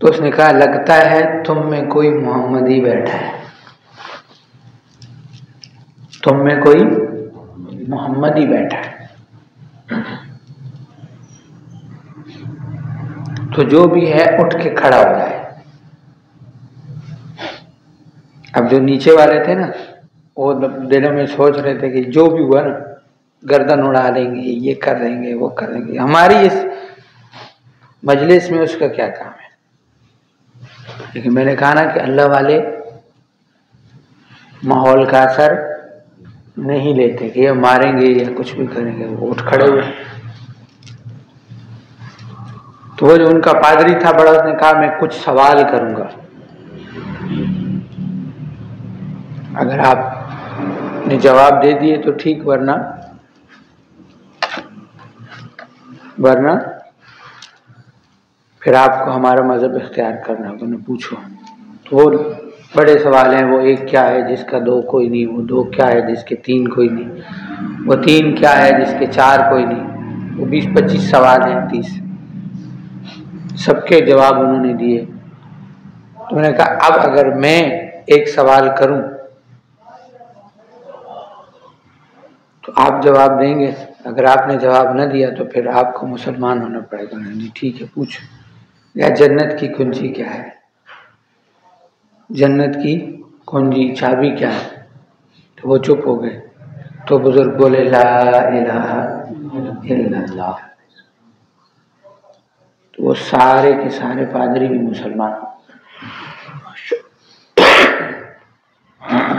تو اس نے کہا لگتا ہے تم میں کوئی محمدی بیٹھا ہے، تم میں کوئی محمدی بیٹھا ہے. تو جو بھی ہے اٹھ کے کھڑا ہو جائے. جو نیچے والے تھے نا وہ دلوں میں سوچ رہے تھے کہ جو بھی ہوا نا گردن اڑا دیں گے، یہ کر دیں گے، وہ کر دیں گے، ہماری اس مجلس میں اس کا کیا کام ہے؟ لیکن میں نے کہا نا کہ اللہ والے ماحول کا اثر نہیں لیتے کہ یہ ماریں گے یا کچھ بھی کریں گے، وہ اٹھ کھڑے ہوئے۔ تو وہ جو ان کا پادری تھا بڑا، اس نے کہا میں کچھ سوال کروں گا، اگر آپ نے جواب دے دیے تو ٹھیک، ورنہ پھر آپ کو ہمارا مذہب اختیار کرنا ہوگا۔ انہیں پوچھو تو وہ بڑے سوال ہیں، وہ ایک کیا ہے جس کا دو کوئی نہیں، وہ دو کیا ہے جس کے تین کوئی نہیں، وہ تین کیا ہے جس کے چار کوئی نہیں، وہ 20-25 سوال ہیں، 30 سب کے جواب انہوں نے دیے۔ تو میں نے کہا اب اگر میں ایک سوال کروں تو آپ جواب دیں گے، اگر آپ نے جواب نہ دیا تو پھر آپ کو مسلمان ہونا پڑے گا۔ جی ٹھیک ہے، پوچھو، یا جنت کی کنجی کیا ہے؟ جنت کی کنجی چابی کیا ہے؟ تو وہ چپ ہو گئے۔ تو بزرگ بولے لا الہ الا اللہ۔ تو وہ سارے کے سارے پادری بھی مسلمان۔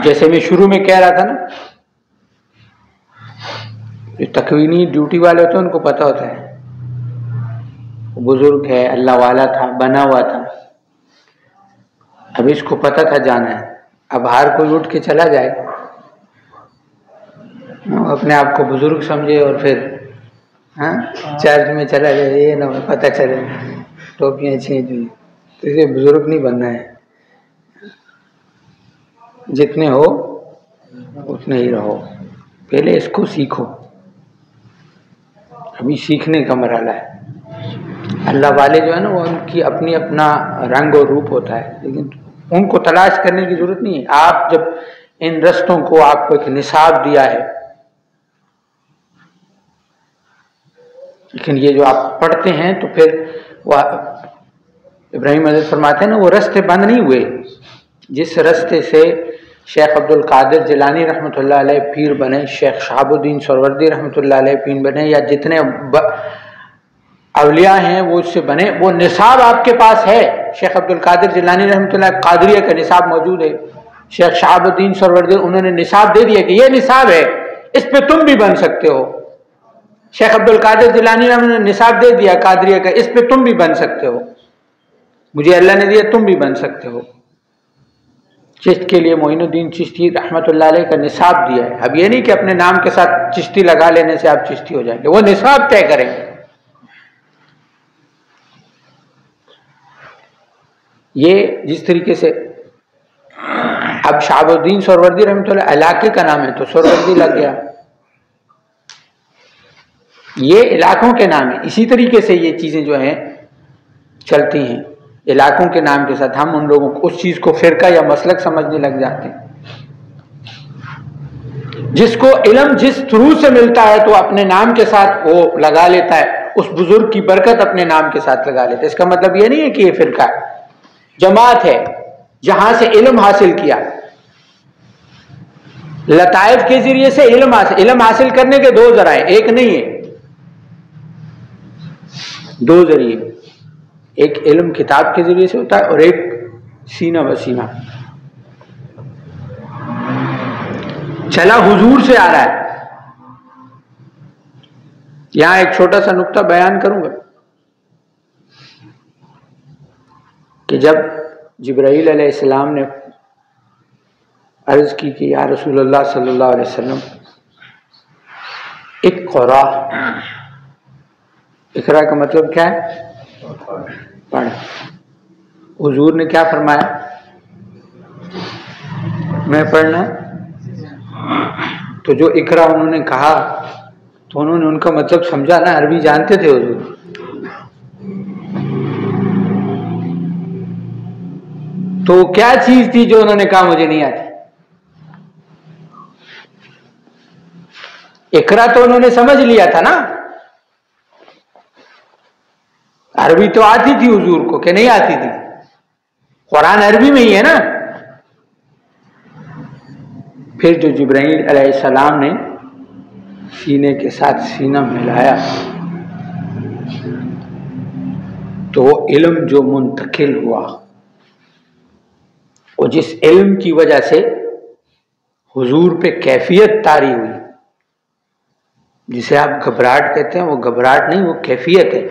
جیسے میں شروع میں کہہ رہا تھا نا، جو تکوینی ڈیوٹی والے ہوتے ہیں ان کو پتہ ہوتا ہے، وہ بزرگ ہے، اللہ والا تھا، بنا ہوا تھا، اب اس کو پتہ تھا جانا ہے۔ اب ہر کوئی اٹھ کے چلا جائے، اپنے آپ کو بزرگ سمجھے اور پھر چرچ میں چلا جائے، یہ نہ پتہ چلے ٹوپیاں چھینچ دی، تو اسے بزرگ نہیں بننا ہے۔ جتنے ہو اتنے ہی رہو، پہلے اس کو سیکھو، ابھی سیکھنے کا مرحلہ ہے۔ اللہ والے جو ہے نا، وہ ان کی اپنی اپنا رنگ اور روپ ہوتا ہے، لیکن ان کو تلاش کرنے کی ضرورت نہیں ہے۔ آپ جب ان رستوں کو، آپ کو ایک نصاب دیا ہے، لیکن یہ جو آپ پڑھتے ہیں تو پھر وہ ابراہیم حضرت فرماتے ہیں نا، وہ رستے بند نہیں ہوئے۔ جس رستے سے شیخ عبد القادر جیلانی رحمۃ اللہ علیہ پیر بنے، شیخ شہاب الدین سہروردی رحمۃ اللہ علیہ پیر بنے، یا جتنے اولیاء ہیں وہ اس سے بنے، وہ نصاب آپ کے پاس ہے۔ شیخ عبد القادر جیلانی رحمۃ اللہ قادریہ کا نصاب موجود ہے، شیخ شہاب الدین سہروردی انہوں نے نصاب دے دیا کہ یہ نصاب ہے، اس پہ تم بھی بن سکتے ہو۔ شیخ عبد القادر جیلانی نے نصاب دے دیا قادریہ کا، اس پہ تم بھی بن سکتے ہو، مجھے اللہ نے دیا، تم بھی بن سکتے ہو۔ چشت کے لیے معین الدین چشتی رحمۃ اللہ علیہ کا نصاب دیا ہے۔ اب یہ نہیں کہ اپنے نام کے ساتھ چشتی لگا لینے سے آپ چشتی ہو جائیں گے، وہ نصاب طے کریں گے۔ یہ جس طریقے سے اب شہاب الدین سہروردی رحمۃ اللہ علاقے کا نام ہے تو سہروردی لگ گیا، یہ علاقوں کے نام ہیں۔ اسی طریقے سے یہ چیزیں جو ہیں چلتی ہیں علاقوں کے نام کے ساتھ، ہم ان لوگوں کو اس چیز کو فرقہ یا مسلک سمجھنے لگ جاتے ہیں۔ جس کو علم جس تھرو سے ملتا ہے تو اپنے نام کے ساتھ وہ لگا لیتا ہے، اس بزرگ کی برکت اپنے نام کے ساتھ لگا لیتا ہے۔ اس کا مطلب یہ نہیں ہے کہ یہ فرقہ ہے، جماعت ہے جہاں سے علم حاصل کیا، لطائف کے ذریعے سے علم حاصل کرنے کے دو ذرائع، ایک نہیں ہے، دو ذریعے، ایک علم کتاب کے ذریعے سے ہوتا ہے اور ایک سینہ بسینہ چلا حضور سے آ رہا ہے۔ یہاں ایک چھوٹا سا نقطہ بیان کروں گا کہ جب جبرائیل علیہ السلام نے عرض کی کہ یا رسول اللہ صلی اللہ علیہ وسلم اقرا، اقرا کا مطلب کیا ہے؟ پڑھ۔ حضور نے کیا فرمایا؟ میں پڑھنا؟ تو جو اقرا انہوں نے کہا تو انہوں نے ان کا مطلب سمجھا نا، عربی جانتے تھے حضور۔ تو کیا چیز تھی جو انہوں نے کہا مجھے نہیں آتی؟ اقرا تو انہوں نے سمجھ لیا تھا نا، عربی تو آتی تھی حضور کو کہ نہیں آتی تھی؟ قرآن عربی میں ہی ہے نا، پھر جو جبرائیل علیہ السلام نے سینے کے ساتھ سینہ ملایا تو وہ علم جو منتقل ہوا، اور جس علم کی وجہ سے حضور پہ کیفیت طاری ہوئی، جسے آپ گھبراہٹ کہتے ہیں، وہ گھبراہٹ نہیں، وہ کیفیت ہے۔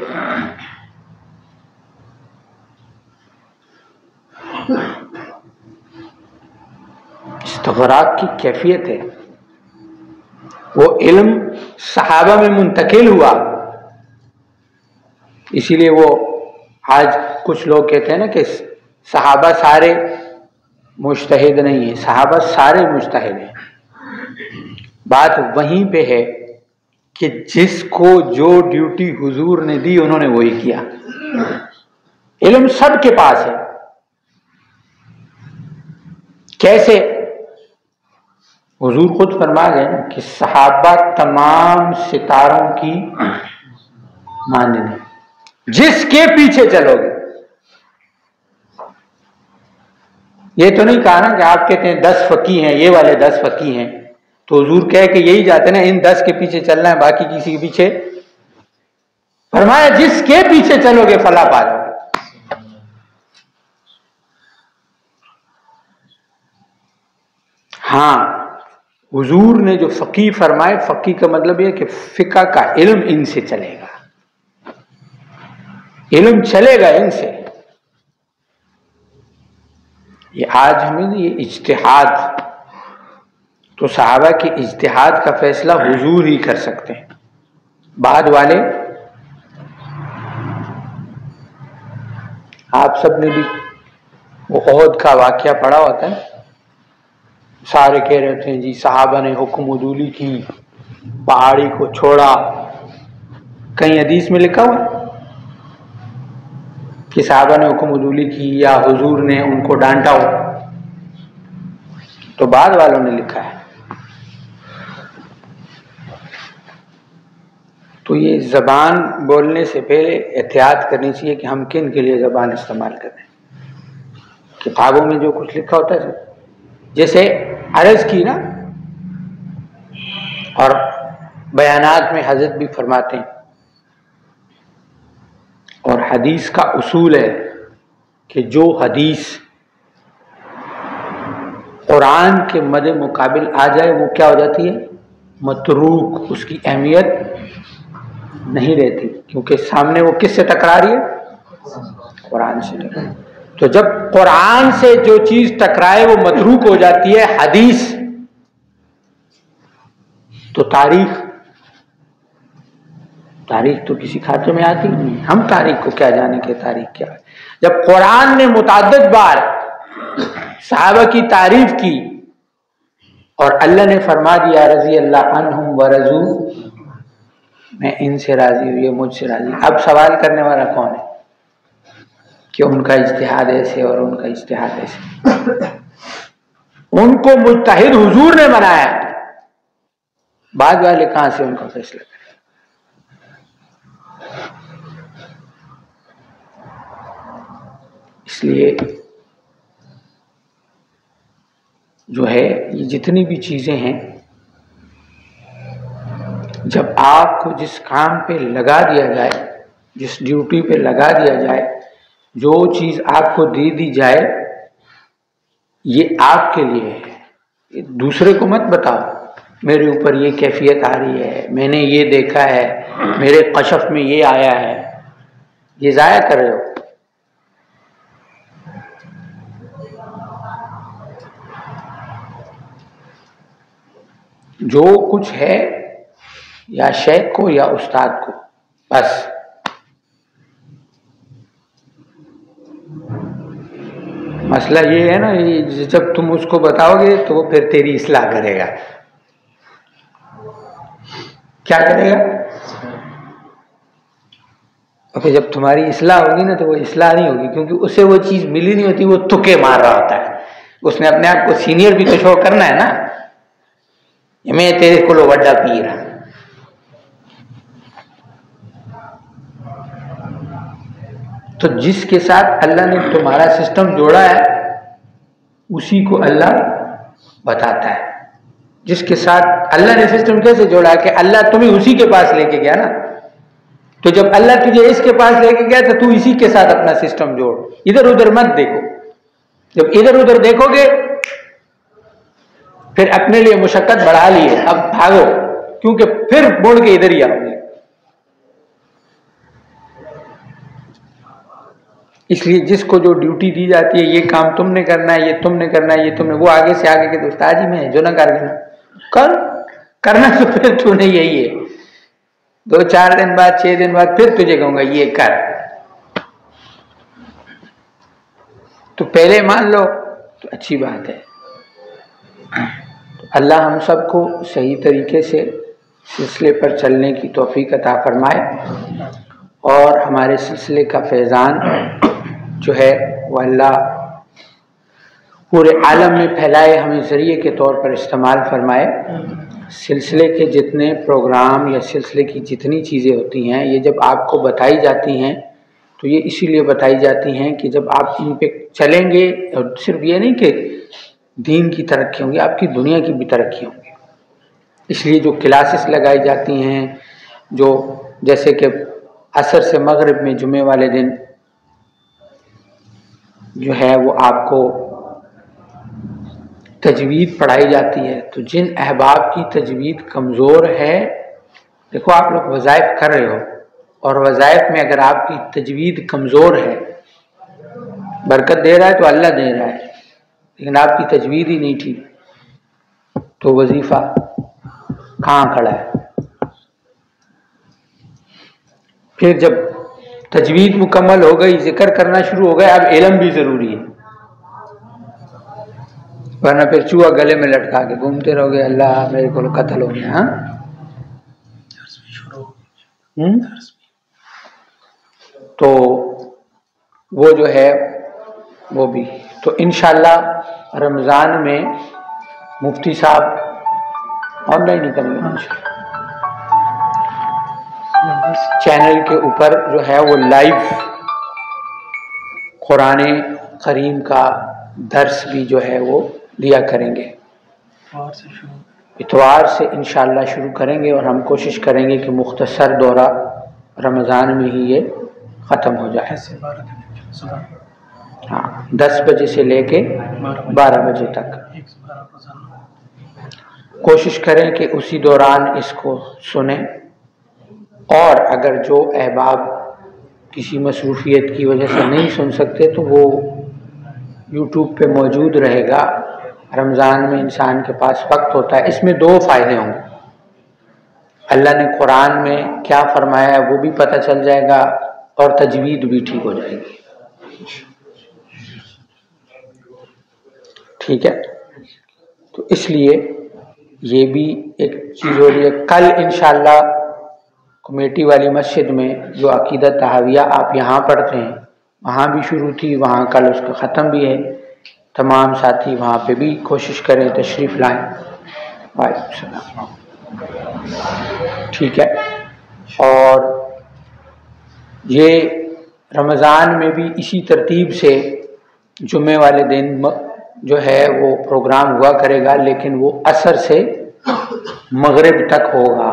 استغراق کی کیفیت ہے، وہ علم صحابہ میں منتقل ہوا۔ اسی لیے وہ آج کچھ لوگ کہتے ہیں نا کہ صحابہ سارے مجتہد نہیں ہیں، صحابہ سارے مجتہد ہیں۔ بات وہیں پہ ہے کہ جس کو جو ڈیوٹی حضور نے دی انہوں نے وہی کیا۔ علم سب کے پاس ہے، کیسے؟ حضور خود فرما گئے کہ صحابہ تمام ستاروں کی مانند ہیں، جس کے پیچھے چلو گے۔ یہ تو نہیں کہا نا کہ آپ کہتے ہیں 10 فقیہ ہیں، یہ والے 10 فقیہ ہیں، تو حضور کہے کہ یہی جاتے نا ان 10 کے پیچھے چلنا ہے، باقی کسی کے پیچھے۔ فرمایا جس کے پیچھے چلو گے فلاح پا جاؤ گے۔ ہاں، حضور نے جو فقیہ فرمائے، فقیہ کا مطلب یہ کہ فقہ کا علم ان سے چلے گا، علم چلے گا ان سے۔ یہ آج ہمیں یہ اجتہاد، تو صحابہ کے اجتہاد کا فیصلہ حضور ہی کر سکتے ہیں، بعد والے۔ آپ سب نے بھی وہ احد کا واقعہ پڑھا ہوتا ہے، سارے کہہ رہے تھے جی صحابہ نے حکم عدولی کی، پہاڑی کو چھوڑا۔ کہیں حدیث میں لکھا ہوا کہ صحابہ نے حکم عدولی کی یا حضور نے ان کو ڈانٹا ہو؟ تو بعد والوں نے لکھا ہے۔ تو یہ زبان بولنے سے پہلے احتیاط کرنی چاہیے کہ ہم کن کے لیے زبان استعمال کر رہے ہیں۔ کتابوں میں جو کچھ لکھا ہوتا ہے، جیسے عرض کی نا، اور بیانات میں حضرت بھی فرماتے ہیں، اور حدیث کا اصول ہے کہ جو حدیث قرآن کے مد مقابل آ جائے وہ کیا ہو جاتی ہے؟ متروک، اس کی اہمیت نہیں رہتی، کیونکہ سامنے وہ کس سے ٹکرا رہی ہے؟ قرآن سے ٹکرا۔ تو جب قرآن سے جو چیز ٹکرائے وہ متروک ہو جاتی ہے، حدیث، تو تاریخ تو کسی کھاتے میں آتی نہیں۔ ہم تاریخ کو کیا جانے کہ تاریخ کیا ہے؟ جب قرآن نے متعدد بار صحابہ کی تعریف کی اور اللہ نے فرما دیا رضی اللہ عنہم ورضوا، میں ان سے راضی ہوں، یہ مجھ سے راضی۔ اب سوال کرنے والا کون ہے کہ ان کا اجتہاد ایسے اور ان کا اجتہاد ایسے؟ ان کو مجتہد حضور نے بنایا، بعد والے کہاں سے ان کا فیصلہ کریں؟ اس لیے جو ہے یہ جتنی بھی چیزیں ہیں، جب آپ کو جس کام پہ لگا دیا جائے، جس ڈیوٹی پہ لگا دیا جائے، جو چیز آپ کو دے دی جائے، یہ آپ کے لیے ہے، دوسرے کو مت بتاؤ میرے اوپر یہ کیفیت آ رہی ہے، میں نے یہ دیکھا ہے، میرے کشف میں یہ آیا ہے، یہ ضائع کر رہے ہو۔ جو کچھ ہے یا شیخ کو یا استاد کو، بس مسئلہ یہ ہے نا، جب تم اس کو بتاؤ گے تو وہ پھر تیری اصلاح کرے گا۔ کیا کرے گا؟ اور پھر جب تمہاری اصلاح ہوگی نا تو وہ اصلاح نہیں ہوگی، کیونکہ اسے وہ چیز ملی نہیں ہوتی، وہ تکے مار رہا ہوتا ہے۔ اس نے اپنے آپ کو سینئر بھی تو شو کرنا ہے نا، میں تیرے کو وڈا پی رہا۔ تو جس کے ساتھ اللہ نے تمہارا سسٹم جوڑا ہے اسی کو اللہ بتاتا ہے۔ جس کے ساتھ اللہ نے سسٹم کیسے جوڑا کہ اللہ تمہیں اسی کے پاس لے کے گیا نا، تو جب اللہ تجھے اس کے پاس لے کے گیا تو اسی کے ساتھ اپنا سسٹم جوڑ، ادھر ادھر مت دیکھو. جب ادھر ادھر دیکھو گے پھر اپنے لیے مشقت بڑھا لیے، اب بھاگو، کیونکہ پھر مڑ کے ادھر ہی آؤ گے. اس لیے جس کو جو ڈیوٹی دی جاتی ہے یہ کام تم نے کرنا ہے، یہ تم نے کرنا ہے، یہ تم نے، وہ آگے سے آگے کے تو استاد جی میں جو نہ کر دینا کرنا تو پھر تو نہیں یہی ہے، 2-4 دن بعد 6 دن بعد پھر تجھے کہوں گا یہ کر، تو پہلے مان لو تو اچھی بات ہے. اللہ ہم سب کو صحیح طریقے سے سلسلے پر چلنے کی توفیق عطا فرمائے، اور ہمارے سلسلے کا فیضان جو ہے وہ اللہ پورے عالم میں پھیلائے، ہمیں ذریعے کے طور پر استعمال فرمائے. سلسلے کے جتنے پروگرام یا سلسلے کی جتنی چیزیں ہوتی ہیں یہ جب آپ کو بتائی جاتی ہیں تو یہ اسی لیے بتائی جاتی ہیں کہ جب آپ ان پہ چلیں گے، اور صرف یہ نہیں کہ دین کی ترقی ہوں گی، آپ کی دنیا کی بھی ترقی ہوں گی. اس لیے جو کلاسز لگائی جاتی ہیں، جو جیسے کہ عصر سے مغرب میں جمعے والے دن جو ہے وہ آپ کو تجوید پڑھائی جاتی ہے، تو جن احباب کی تجوید کمزور ہے، دیکھو آپ لوگ وظائف کر رہے ہو، اور وظائف میں اگر آپ کی تجوید کمزور ہے، برکت دے رہا ہے تو اللہ دے رہا ہے، لیکن آپ کی تجوید ہی نہیں ٹھیک تو وظیفہ کہاں کھڑا ہے. پھر جب تجوید مکمل ہو گئی، ذکر کرنا شروع ہو گیا، اب علم بھی ضروری ہے، ورنہ پھر چوہا گلے میں لٹکا کے گھومتے رہو گے، اللہ میرے کو قتل ہو گیا. ہاں تو وہ جو ہے وہ بھی تو انشاءاللہ رمضان میں مفتی صاحب آن لائن ہی کریں گے چینل کے اوپر جو ہے وہ لائیو قرآن کریم کا درس بھی جو ہے وہ دیا کریں گے. اتوار سے انشاءاللہ شروع کریں گے، اور ہم کوشش کریں گے کہ مختصر دورہ رمضان میں ہی یہ ختم ہو جائے. ہاں 10 بجے سے لے کے 12 بجے تک کوشش کریں کہ اسی دوران اس کو سنیں، اور اگر جو احباب کسی مصروفیت کی وجہ سے نہیں سن سکتے تو وہ یوٹیوب پہ موجود رہے گا. رمضان میں انسان کے پاس وقت ہوتا ہے، اس میں 2 فائدے ہوں گے. اللہ نے قرآن میں کیا فرمایا ہے وہ بھی پتہ چل جائے گا، اور تجوید بھی ٹھیک ہو جائے گی. ٹھیک ہے، تو اس لیے یہ بھی ایک چیز ہو رہی ہے. کل انشاءاللہ کمیٹی والی مسجد میں جو عقیدہ تحاویہ آپ یہاں پڑھتے ہیں وہاں بھی شروع تھی، وہاں کل اس کا ختم بھی ہے. تمام ساتھی وہاں پہ بھی کوشش کریں تشریف لائیں. وعلیکم السلام. ٹھیک ہے، اور یہ رمضان میں بھی اسی ترتیب سے جمعے والے دن جو ہے وہ پروگرام ہوا کرے گا، لیکن وہ عصر سے مغرب تک ہوگا.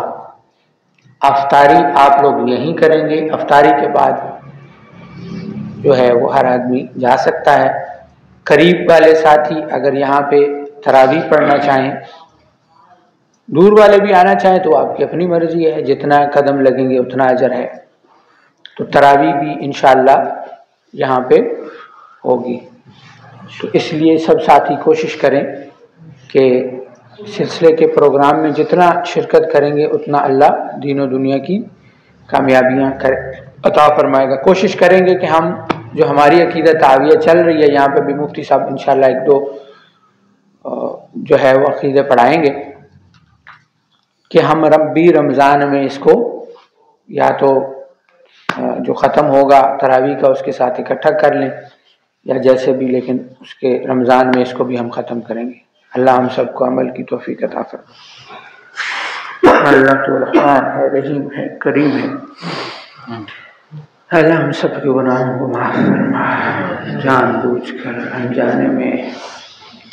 افطاری آپ لوگ یہیں کریں گے، افطاری کے بعد جو ہے وہ ہر آدمی جا سکتا ہے. قریب والے ساتھی اگر یہاں پہ تراویح پڑھنا چاہیں، دور والے بھی آنا چاہیں تو آپ کی اپنی مرضی ہے، جتنا قدم لگیں گے اتنا اجر ہے. تو تراویح بھی انشاءاللہ یہاں پہ ہوگی. تو اس لیے سب ساتھی کوشش کریں کہ سلسلے کے پروگرام میں جتنا شرکت کریں گے اتنا اللہ دین و دنیا کی کامیابیاں عطا فرمائے گا. کوشش کریں گے کہ ہم جو ہماری عقیدہ تحاویہ چل رہی ہے، یہاں پہ بھی مفتی صاحب انشاءاللہ 1-2 جو ہے وہ عقیدے پڑھائیں گے، کہ ہم بھی رمضان میں اس کو یا تو جو ختم ہوگا تراویح کا اس کے ساتھ اکٹھا کر لیں یا جیسے بھی، لیکن اس کے رمضان میں اس کو بھی ہم ختم کریں گے. اللہ ہم سب کو عمل کی توفیق عطا فرمائے. اللہ تو رحمان ہے، رحیم ہے، کریم ہے. اللہ ہم سب کے گناہوں کو معاف فرما، جان بوجھ کر انجانے میں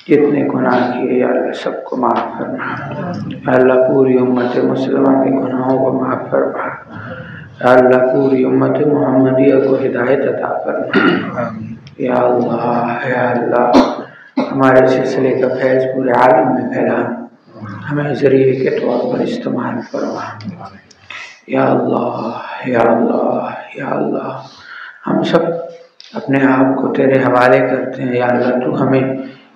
جتنے گناہ کیے یا اللہ سب کو معاف فرما، یا اللہ پوری امت مسلمہ کے گناہوں کو معاف فرما، یا اللہ پوری امت محمدیہ کو ہدایت عطا فرما، یا اللہ ہمارے سلسلے کا فیض پورے عالم میں پھیلا، ہمیں ذریعے کے طور پر استعمال فرما، یا اللہ یا اللہ یا اللہ۔ ہم سب اپنے آپ کو تیرے حوالے کرتے ہیں، یا اللہ تو ہمیں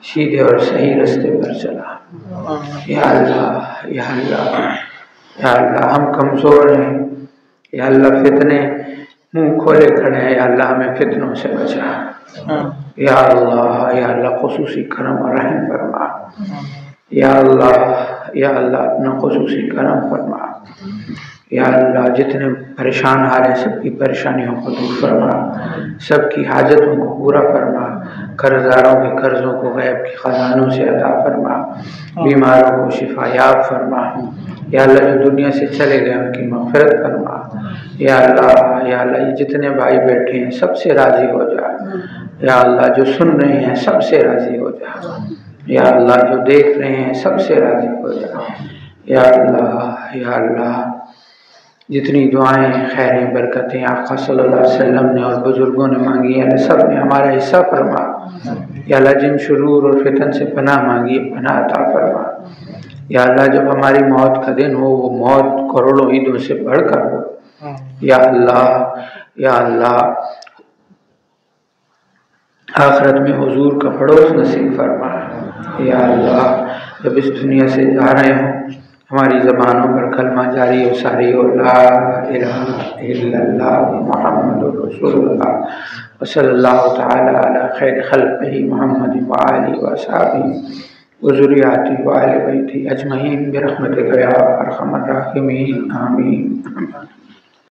سیدھے اور صحیح راستے پر چلا، یا اللہ یا اللہ یا اللہ۔ ہم کمزور ہیں یا اللہ، فتنے منہ کھولے کھڑے ہیں، یا اللہ ہمیں فتنوں سے بچا، یا اللہ خصوصی کرم اور رحم فرما، یا اللہ اپنا خصوصی کرم فرما، یا اللہ جتنے پریشان حال ہیں سب کی پریشانیوں کو دور فرما، سب کی حاجتوں کو پورا فرما، قرضداروں کے قرضوں کو غیب کے خزانوں سے عطا فرما، بیماروں کو شفا یاب فرما، یا اللہ جو دنیا سے چلے گئے ان کی مغفرت فرما، یا اللہ یہ جتنے بھائی بیٹھے ہیں سب سے راضی ہو جا، یا اللہ جو سن رہے ہیں سب سے راضی ہو جا، یا اللہ جو دیکھ رہے ہیں سب سے راضی ہو جا، یا اللہ جتنی دعائیں خیریں برکتیں آقا صلی اللہ علیہ وسلم نے اور بزرگوں نے مانگی ہیں سب میں ہمارا حصہ فرما، یا اللہ جن شرور اور فتن سے پناہ مانگی پناہ عطا فرما، یا اللہ جب ہماری موت کا دن ہو وہ موت کروڑوں عیدوں سے بڑھ کر ہو، یا اللہ آخرت میں حضور کا پڑوس نصیب فرما، یا اللہ جب اس دنیا سے جا رہے ہوں ہماری زبانوں پر کلمہ جاری و ساری ہو، لا الہ الا اللہ محمد رسول اللہ وصلی اللہ تعالی علی خیر خلقہ محمد وآلہ وصحبہ وذریاتہ وآل بیتہ اجمعین برحمتک یا ارحم الراحمین، آمین۔